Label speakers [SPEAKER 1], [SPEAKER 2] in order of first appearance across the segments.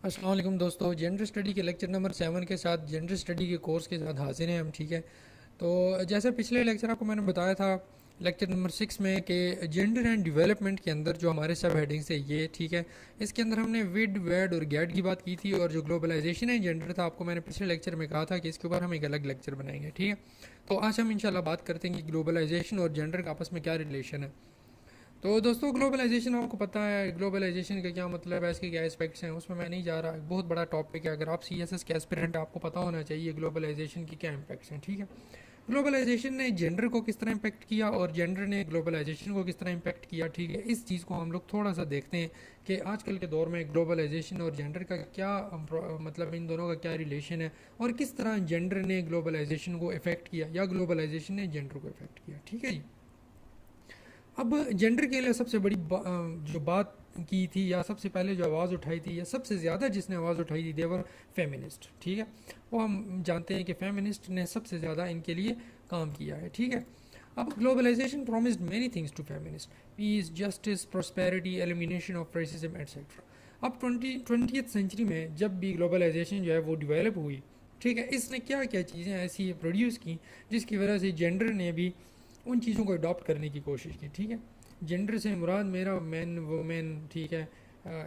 [SPEAKER 1] अस्सलाम वालेकुम दोस्तों, जेंडर स्टडी के लेक्चर नंबर 7 के साथ जेंडर स्टडी के कोर्स के साथ हाजिर हैं हम। ठीक है, तो जैसे पिछले लेक्चर आपको मैंने बताया था लेक्चर नंबर 6 में कि जेंडर एंड डेवलपमेंट के अंदर जो हमारे सब हेडिंग्स है ये, ठीक है, इसके अंदर हमने विड वेड और गैड की बात की थी, और जो ग्लोबलाइजेशन है जेंडर था, आपको मैंने पिछले लेक्चर में कहा था कि इसके ऊपर हम एक अलग लेक्चर बनाएंगे। ठीक है, तो आज हम इंशाल्लाह बात करते हैं कि ग्लोबलाइजेशन और जेंडर का आपस में क्या रिलेशन है। तो दोस्तों, ग्लोबलाइजेशन आपको पता है ग्लोबलाइजेशन का क्या मतलब है, इसके क्या एस्पेक्ट्स हैं, उसमें मैं नहीं जा रहा। बहुत बड़ा टॉपिक है, अगर आप सीएसएस के एस्पिरेंट आपको पता होना चाहिए ग्लोबलाइजेशन की क्या इम्पैक्ट्स हैं। ठीक है, ग्लोबलाइजेशन ने जेंडर को किस तरह इम्पैक्ट किया और जेंडर ने ग्लोबलाइजेशन को किस तरह इम्पैक्ट किया। ठीक है, इस चीज़ को हम लोग थोड़ा सा देखते हैं कि आजकल के दौर में ग्लोबलाइजेशन और जेंडर का क्या मतलब इन दोनों का क्या रिलेशन है, और किस तरह जेंडर ने ग्लोबलाइजेशन को इफेक्ट किया या ग्लोबलाइजेशन ने जेंडर को इफेक्ट किया। ठीक है जी। अब जेंडर के लिए सबसे बड़ी जो बात की थी या सबसे पहले जो आवाज़ उठाई थी या सबसे ज़्यादा जिसने आवाज़ उठाई थी देवर फेमिनिस्ट। ठीक है, वो हम जानते हैं कि फेमिनिस्ट ने सबसे ज़्यादा इनके लिए काम किया है। ठीक है, अब globalisation promised many things to feminist: peace, justice, prosperity, elimination of racism etcetera. अब 20th सेंचुरी में जब भी ग्लोबलाइजेशन जो है वो डेवलप हुई, ठीक है, इसने क्या क्या चीज़ें ऐसी प्रोड्यूस की जिसकी वजह से जेंडर ने भी उन चीज़ों को अडॉप्ट करने की कोशिश की। ठीक है, जेंडर से मुराद मेरा मैन वोमेन, ठीक है,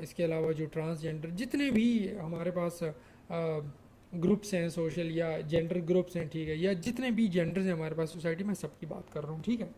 [SPEAKER 1] इसके अलावा जो ट्रांसजेंडर जितने भी हमारे पास ग्रुप्स हैं सोशल या जेंडर ग्रुप्स हैं, ठीक है, या जितने भी जेंडर्स हैं हमारे पास सोसाइटी में, सबकी बात कर रहा हूँ। ठीक है,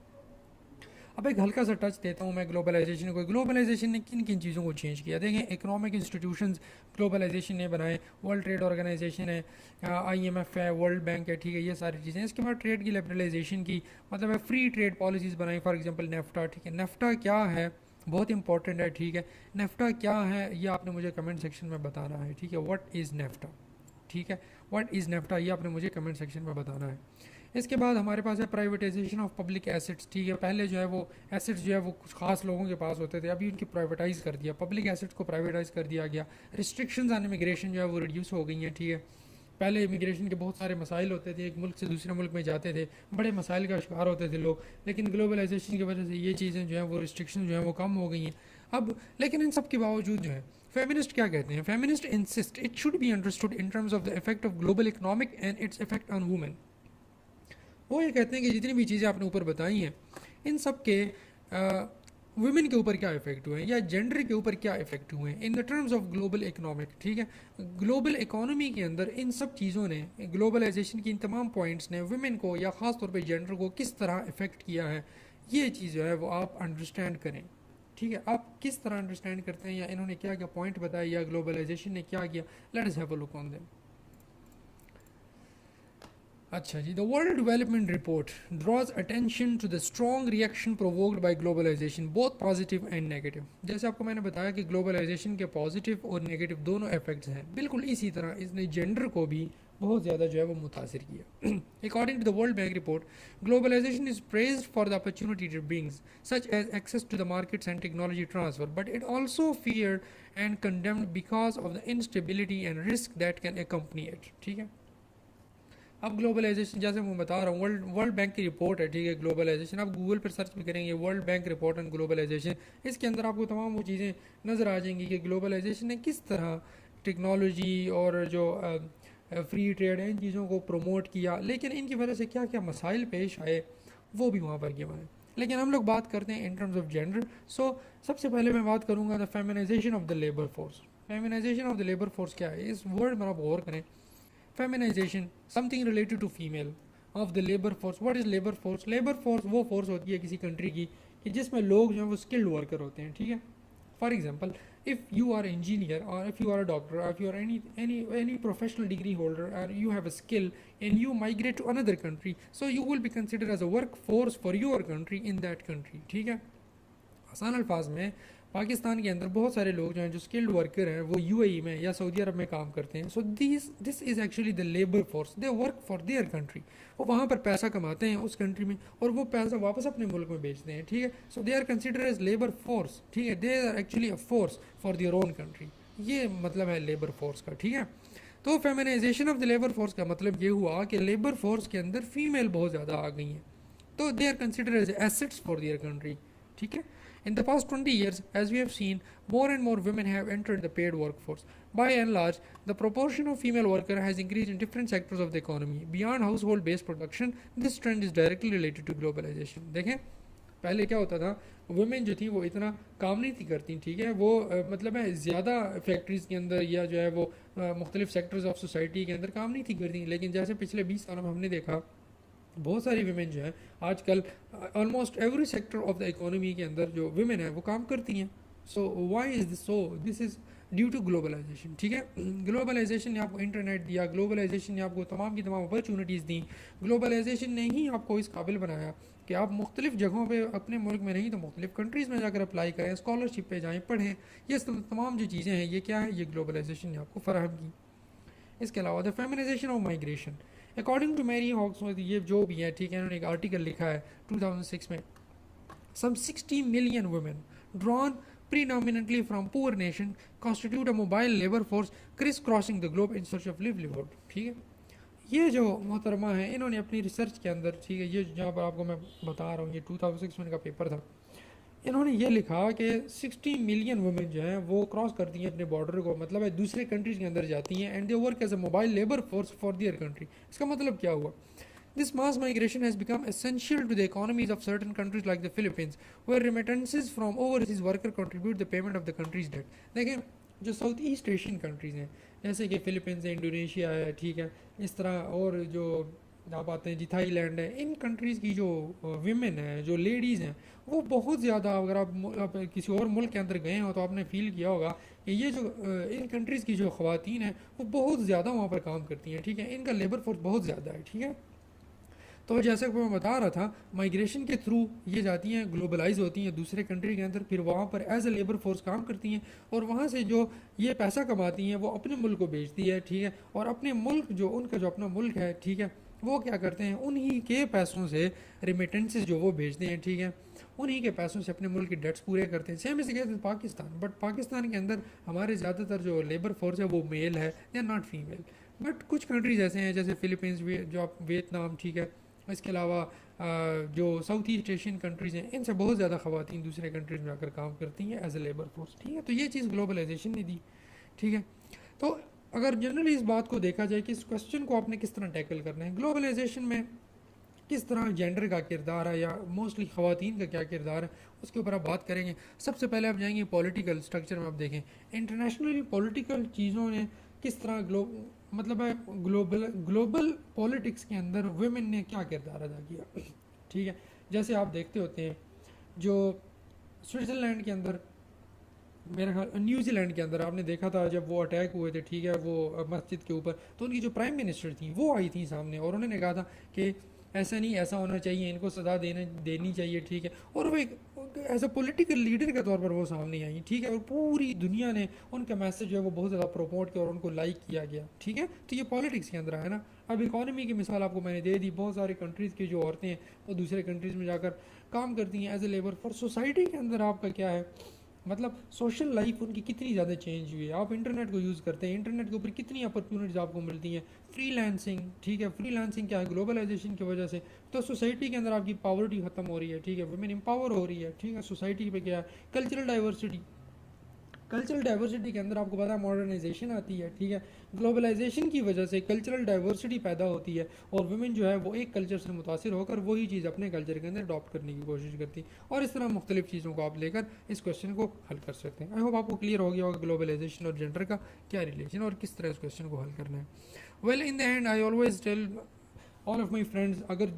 [SPEAKER 1] अब एक हल्का सा टच देता हूँ मैं ग्लोबलाइजेशन को। ग्लोबलाइजेशन ने किन किन चीज़ों को चेंज किया देखें। इकोनॉमिक इंस्टीट्यूशंस ग्लोबलाइजेशन ने बनाए, वर्ल्ड ट्रेड ऑर्गेनाइजेशन है, आईएमएफ है, वर्ल्ड बैंक है, ठीक है, ये सारी चीज़ें। इसके बाद ट्रेड की लिबरलाइजेशन की, मतलब है फ्री ट्रेड पॉलिसीज़ बनाई, फॉर एग्जांपल नेफ्टा। ठीक है, नेफ्टा क्या है, बहुत इंपॉर्टेंट है। ठीक है, नेफ्टा क्या है ये आपने मुझे कमेंट सेक्शन में बताना है। ठीक है, व्हाट इज़ नेफ्टा। ठीक है, व्हाट इज़ नेफ्टा ये आपने मुझे कमेंट सेक्शन में बताना है। इसके बाद हमारे पास है प्राइवेटाइजेशन ऑफ पब्लिक एसेट्स। ठीक है, पहले जो है वो एसेट्स जो है वो कुछ खास लोगों के पास होते थे, अभी उनकी प्राइवेटाइज कर दिया, पब्लिक एसेट्स को प्राइवेटाइज कर दिया गया। रिस्ट्रिक्शंस ऑन इमिग्रेशन जो है वो रिड्यूस हो गई हैं। ठीक है, पहले इमिग्रेशन के बहुत सारे मसाइल होते थे, एक मुल्क से दूसरे मुल्क में जाते थे, बड़े मसाइल का शिकार होते थे लोग, लेकिन ग्लोबलाइजेशन की वजह से ये चीज़ें जो हैं वो रिस्ट्रिक्शन जो है वो कम हो गई हैं अब। लेकिन इन सब के बावजूद जो है फेमिनिस्ट क्या कहते हैं, feminist insist it should be understood in terms of the effect of global economic and its effect on women. वो ये कहते हैं कि जितनी भी चीज़ें आपने ऊपर बताई हैं इन सब के वुमेन के ऊपर क्या इफेक्ट हुए हैं या जेंडर के ऊपर क्या इफेक्ट हुए हैं in the terms of global economic. ठीक है, ग्लोबल इकोनॉमी के अंदर इन सब चीज़ों ने, ग्लोबलाइजेशन की इन तमाम पॉइंट्स ने वुमेन को या ख़ास तौर पे जेंडर को किस तरह इफेक्ट किया है, ये चीज़ जो है वो आप अंडरस्टैंड करें। ठीक है, आप किस तरह अंडरस्टैंड करते हैं या इन्होंने क्या क्या पॉइंट बताए या ग्लोबलाइजेशन ने क्या किया, let us have a look on them. अच्छा जी, the world development report draws attention to the strong reaction provoked by globalisation both positive and negative. जैसे आपको मैंने बताया कि ग्लोबलाइजेशन के पॉजिटिव और नेगेटिव दोनों इफेक्ट्स हैं, बिल्कुल इसी तरह इसने जेंडर को भी बहुत ज़्यादा जो है वो मुतासिर किया। According to the world bank report, globalisation is praised for the opportunity it brings such as access to the markets and technology transfer, but it also feared and condemned because of the instability and risk that can accompany it. ठीक है, अब globalisation जैसे मैं बता रहा हूँ, world bank की report है। ठीक है, ग्लोबलाइजेशन आप गूगल पर सर्च भी करेंगे world bank report on globalisation, इसके अंदर आपको तमाम वो चीज़ें नज़र आ जाएंगी कि ग्लोबलाइजेशन ने किस तरह टेक्नोलॉजी और जो फ्री ट्रेड है इन चीज़ों को प्रमोट किया, लेकिन इनकी वजह से क्या क्या मसाइल पेश आए वो भी वहाँ पर गिवन है। लेकिन हम लोग बात करते हैं in terms of gender. So सबसे पहले मैं बात करूँगा the feminisation of the labour force. Feminisation of the labour force क्या है, इस वर्ड में आप गौर करें। Feminisation something related to female of the labour force. What is labour force? Labour force वो फोर्स होती है किसी कंट्री की कि जिसमें लोग जो हैं वो स्किल्ड वर्कर होते हैं। ठीक है, for example if you are an engineer or if you are a doctor or if you are any professional degree holder or you have a skill and you migrate to another country, so you will be considered as a workforce for your country in that country। ठीक है, आसान अल्फाज में पाकिस्तान के अंदर बहुत सारे लोग जो हैं जो स्किल्ड वर्कर हैं वो यूएई में या सऊदी अरब में काम करते हैं। सो this is actually the labour force, they work for their country. वो वहाँ पर पैसा कमाते हैं उस कंट्री में और वो पैसा वापस अपने मुल्क में बेचते हैं। ठीक है, so they are consider as labour force. ठीक है, they are actually a force for their own country, ये मतलब है लेबर फोर्स का। ठीक है, तो feminisation of the labour force का मतलब ये हुआ कि लेबर फोर्स के अंदर फीमेल बहुत ज़्यादा आ गई हैं, तो they are consider as assets for their country. ठीक है, In the past 20 years, as we have seen, more and more women have entered the paid workforce. By and large, the proportion of female workers has increased in different sectors of the economy. Beyond household-based production, this trend is directly related to globalization. देखें, पहले क्या होता था, women जो थी वो इतना काम नहीं थी करती, ठीक है, वो मतलब है ज़्यादा फैक्ट्रीज़ के अंदर या जो है वो मुख्तलिफ सेक्टर्स ऑफ सोसाइटी के अंदर काम नहीं थी करती, लेकिन जैसे पिछले 20 सालों में हमने देखा बहुत सारी वीमेन जो है आजकल almost every sector of the economy के अंदर जो वीमेन है वो काम करती हैं. So why is this? So this is due to globalisation. ठीक है, ग्लोबलाइजेशन ने आपको इंटरनेट दिया, ग्लोबलाइजेशन ने आपको तमाम की तमाम अपॉर्चुनिटीज़ दी, ग्लोबलाइजेशन ने ही आपको इस काबिल बनाया कि आप मुख्तलिफ जगहों पे अपने मुल्क में नहीं तो मुख्तलिफ कंट्रीज़ में जाकर अप्लाई करें, स्कॉलरशिप पे जाएँ, पढ़ें. ये तमाम जो चीज़ें हैं ये क्या है, ये ग्लोबलाइजेशन ने आपको फराहम की. इसके अलावा the feminisation of migration, according to Mary Hawksworth, ये जो भी है, ठीक है, इन्होंने एक आर्टिकल लिखा है 2006 में, सम 60 million women drawn predominantly from poor nation constitute a mobile labor force criss crossing the globe in search of livelihood. ठीक है, ये जो मोहतरमा है इन्होंने अपनी रिसर्च के अंदर, ठीक है, ये जहाँ पर आपको मैं बता रहा हूँ, ये 2006 में का पेपर था, इन्होंने ये लिखा कि 60 मिलियन वुमेन जो हैं वो क्रॉस करती हैं अपने बॉर्डर को, मतलब है दूसरे कंट्रीज़ के अंदर जाती हैं, and they work as a mobile labour force for their country. इसका मतलब क्या हुआ? This mass migration has become essential to the economies of certain countries like the Philippines, where remittances from overseas workers contribute the payment of the country's debt. देखें, जो south east Asian countries हैं जैसे कि Philippines है, Indonesia है, ठीक है, इस तरह, और जो आप आते हैं जी थाईलैंड है, इन कंट्रीज़ की जो वीमेन है, जो लेडीज़ हैं, वो बहुत ज़्यादा, अगर आप किसी और मुल्क के अंदर गए हो तो आपने फील किया होगा कि ये जो इन कंट्रीज़ की जो ख़वातीन हैं वो बहुत ज़्यादा वहाँ पर काम करती हैं, ठीक है, इनका लेबर फोर्स बहुत ज़्यादा है. ठीक है, तो जैसे कि मैं बता रहा था, माइग्रेशन के थ्रू ये जाती हैं, ग्लोबलाइज होती हैं दूसरे कंट्री के अंदर, फिर वहाँ पर एज ए लेबर फोर्स काम करती हैं, और वहाँ से जो ये पैसा कमाती हैं वो अपने मुल्क को बेचती है, ठीक है, और अपने मुल्क जो उनका जो अपना मुल्क है, ठीक है, वो क्या करते हैं, उन्हीं के पैसों से रिमिटेंसेस जो वो भेजते हैं, ठीक है, उन्हीं के पैसों से अपने मुल्क के डेट्स पूरे करते हैं. सेम इसे कहते हैं पाकिस्तान, बट पाकिस्तान के अंदर हमारे ज़्यादातर जो लेबर फोर्स है वो मेल है, they are not female. But कुछ कंट्रीज ऐसे हैं जैसे फ़िलिपींस, जो आप वियतनाम, ठीक है, इसके अलावा जो साउथ ईस्ट एशियन कंट्रीज़ हैं इनसे बहुत ज़्यादा ख़वातीन दूसरे कंट्रीज़ में आकर काम करती हैं एज ए लेबर फोर्स. ठीक है, तो ये चीज़ ग्लोबलाइजेशन ने दी. ठीक है, तो अगर जनरली इस बात को देखा जाए कि इस क्वेश्चन को आपने किस तरह टैकल करना है, ग्लोबलाइजेशन में किस तरह जेंडर का किरदार है या मोस्टली ख़वातीन का क्या किरदार है, उसके ऊपर आप बात करेंगे. सबसे पहले आप जाएंगे पॉलिटिकल स्ट्रक्चर में, आप देखें इंटरनेशनली पॉलिटिकल चीज़ों ने किस तरह मतलब है ग्लोबल पॉलिटिक्स के अंदर वुमेन ने क्या किरदार अदा किया. ठीक है, जैसे आप देखते होते हैं जो स्विट्ज़रलैंड के अंदर, मेरा ख्याल न्यूजीलैंड के अंदर आपने देखा था जब वो अटैक हुए थे, ठीक है, वो मस्जिद के ऊपर, तो उनकी जो प्राइम मिनिस्टर थी वो आई थी सामने और उन्होंने कहा था कि ऐसा नहीं, ऐसा होना चाहिए, इनको सज़ा देनी चाहिए. ठीक है, और वो एक एज अ पॉलिटिकल लीडर के तौर पर वो सामने आई. ठीक है, और पूरी दुनिया ने उनका मैसेज जो है वो बहुत ज़्यादा प्रमोट किया और उनको लाइक किया गया. ठीक है, तो ये पॉलिटिक्स के अंदर है ना. अब इकॉनमी की मिसाल आपको मैंने दे दी, बहुत सारी कंट्रीज़ की जो औरतें हैं वो दूसरे कंट्रीज़ में जाकर काम करती हैं as a labour. For society के अंदर आपका क्या है, मतलब सोशल लाइफ उनकी कितनी ज़्यादा चेंज हुई है. आप इंटरनेट को यूज़ करते हैं, इंटरनेट के ऊपर कितनी अपॉर्चुनिटीज़ आपको मिलती हैं. फ्रीलांसिंग, ठीक है, फ्रीलांसिंग क्या है, ग्लोबलाइजेशन की वजह से तो सोसाइटी के अंदर आपकी पावर्टी ख़त्म हो रही है. ठीक है, वुमेन एम्पावर हो रही है. ठीक है, सोसाइटी पे क्या है, कल्चरल डाइवर्सिटी के अंदर आपको पता है मॉडर्नाइजेशन आती है. ठीक है, ग्लोबलाइजेशन की वजह से कल्चरल डाइवर्सिटी पैदा होती है और वुमेन जो है वो एक कल्चर से मुतासिर होकर वही चीज़ अपने कल्चर के अंदर अडॉप्ट करने की कोशिश करती है. और इस तरह मुख्तलिफ चीज़ों को आप लेकर इस क्वेश्चन को हल कर सकते हैं. आई होप आपको क्लियर हो गया होगा ग्लोबलाइजेशन और जेंडर का क्या रिलेशन और किस तरह इस क्वेश्चन को हल करना है. Well, in the end I always tell all of my friends, अगर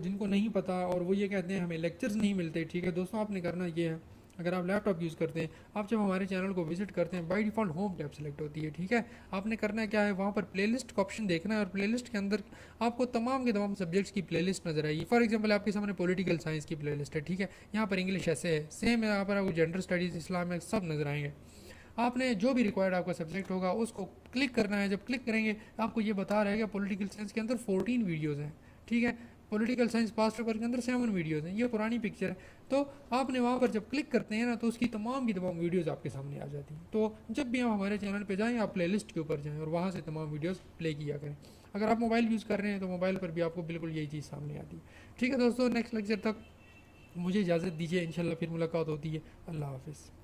[SPEAKER 1] जिनको नहीं पता और वो ये कहते हैं हमें लेक्चर्स नहीं मिलते, ठीक है दोस्तों, आपने करना ये है, अगर आप लैपटॉप यूज़ करते हैं, आप जब हमारे चैनल को विजिट करते हैं by default home tab select होती है. ठीक है, आपने करना क्या है, वहाँ पर प्लेलिस्ट का ऑप्शन देखना है और प्लेलिस्ट के अंदर आपको तमाम के तमाम सब्जेक्ट्स की प्लेलिस्ट नजर आएगी. फॉर एग्जांपल आपके सामने पॉलिटिकल साइंस की प्लेलिस्ट है. ठीक है, यहाँ पर इंग्लिश ऐसे है, सेम है, यहाँ पर आपको जेंडर स्टडीज़, इस्लामिक सब नजर आएंगे. आपने जो भी रिक्वायर्ड आपका सब्जेक्ट होगा उसको क्लिक करना है. जब क्लिक करेंगे आपको ये बता रहेगा पॉलिटिकल साइंस के अंदर 14 वीडियोज़ हैं. ठीक है, पॉलिटिकल साइंस पास्ट पेपर के अंदर 7 वीडियोज़ हैं. ये पुरानी पिक्चर है, तो आपने वहाँ पर जब क्लिक करते हैं ना तो उसकी तमाम की तमाम वीडियोज़ आपके सामने आ जाती हैं. तो जब भी आप हमारे चैनल पे जाएं आप प्लेलिस्ट के ऊपर जाएं और वहाँ से तमाम वीडियोज़ प्ले किया करें. अगर आप मोबाइल यूज़ कर रहे हैं तो मोबाइल पर भी आपको बिल्कुल यही चीज़ सामने आती है. ठीक है दोस्तों, नेक्स्ट लेक्चर तक मुझे इजाज़त दीजिए, इंशाल्लाह फिर मुलाकात होती है। अल्लाह हाफ़िज़।